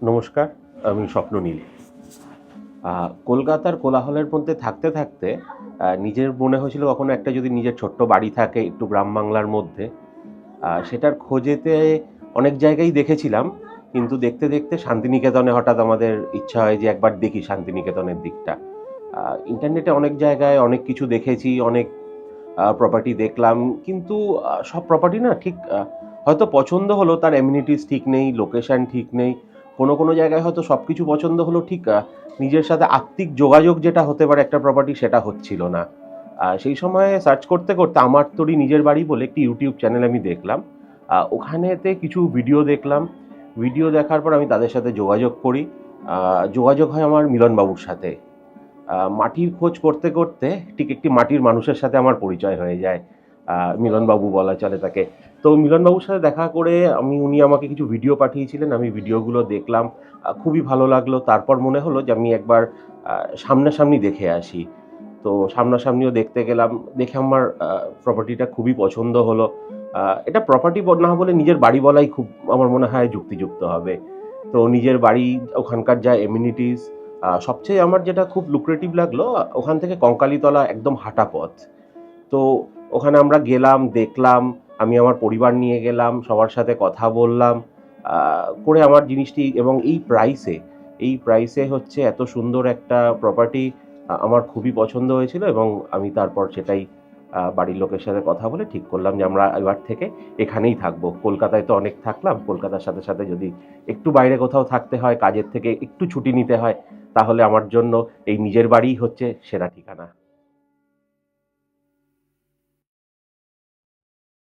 নমস্কার, আমি স্বপ্ননীল। কলকাতার কোলাহলের মধ্যে থাকতে থাকতে নিজের মনে হয়েছিল কখনো একটা যদি নিজের ছোট্ট বাড়ি থাকে একটু গ্রাম বাংলার মধ্যে। সেটার খোঁজেতে অনেক জায়গায় দেখেছিলাম, কিন্তু দেখতে দেখতে শান্তিনিকেতনে হঠাৎ আমাদের ইচ্ছা হয় যে একবার দেখি শান্তিনিকেতনের দিকটা। ইন্টারনেটে অনেক জায়গায় অনেক কিছু দেখেছি, অনেক প্রপার্টি দেখলাম, কিন্তু সব প্রপার্টি না ঠিক হয়তো পছন্দ হলো, তার অ্যামিনিটিস ঠিক নেই, লোকেশান ঠিক নেই। কোনো কোনো জায়গায় হয়তো সব কিছু পছন্দ হলো, ঠিক নিজের সাথে আত্মিক যোগাযোগ যেটা হতে পারে একটা প্রপার্টি, সেটা হচ্ছিল না। সেই সময়ে সার্চ করতে করতে আমার তোরই নিজের বাড়ি বলে একটি ইউটিউব চ্যানেল আমি দেখলাম। ওখানেতে কিছু ভিডিও দেখলাম। ভিডিও দেখার পর আমি তাদের সাথে যোগাযোগ করি। যোগাযোগ হয় আমার মিলনবাবুর সাথে। মাটির খোঁজ করতে করতে ঠিক একটি মাটির মানুষের সাথে আমার পরিচয় হয়ে যায়। মিলনবাবু বলা চলে তাকে। তো মিলনবাবুর সাথে দেখা করে উনি আমাকে কিছু ভিডিও পাঠিয়েছিলেন, আমি ভিডিওগুলো দেখলাম। খুবই ভালো লাগলো। তারপর মনে হলো যে আমি একবার সামনাসামনি দেখে আসি। তো সামনাসামনিও দেখতে গেলাম। দেখে আমার প্রপার্টিটা খুবই পছন্দ হলো। এটা প্রপার্টি না বলে নিজের বাড়ি বলাই খুব আমার মনে হয় যুক্তিযুক্ত হবে। তো নিজের বাড়ি, ওখানকার যা এমিনিটিস, সবচেয়ে আমার যেটা খুব লুক্রেটিভ লাগলো, ওখান থেকে কঙ্কালীতলা একদম হাঁটা পথ। তো ওখানে আমরা গেলাম, দেখলাম। আমি আমার পরিবার নিয়ে গেলাম, সবার সাথে কথা বললাম করে আমার জিনিসটি, এবং এই প্রাইসে হচ্ছে এত সুন্দর একটা প্রপার্টি আমার খুবই পছন্দ হয়েছিল, এবং আমি তারপর সেটাই বাড়ির লোকের সাথে কথা বলে ঠিক করলাম যে আমরা এবার থেকে এখানেই থাকবো। কলকাতায় তো অনেক থাকলাম, কলকাতার সাথে সাথে যদি একটু বাইরে কোথাও থাকতে হয়, কাজের থেকে একটু ছুটি নিতে হয়, তাহলে আমার জন্য এই নিজের বাড়িই হচ্ছে সেরা ঠিকানা।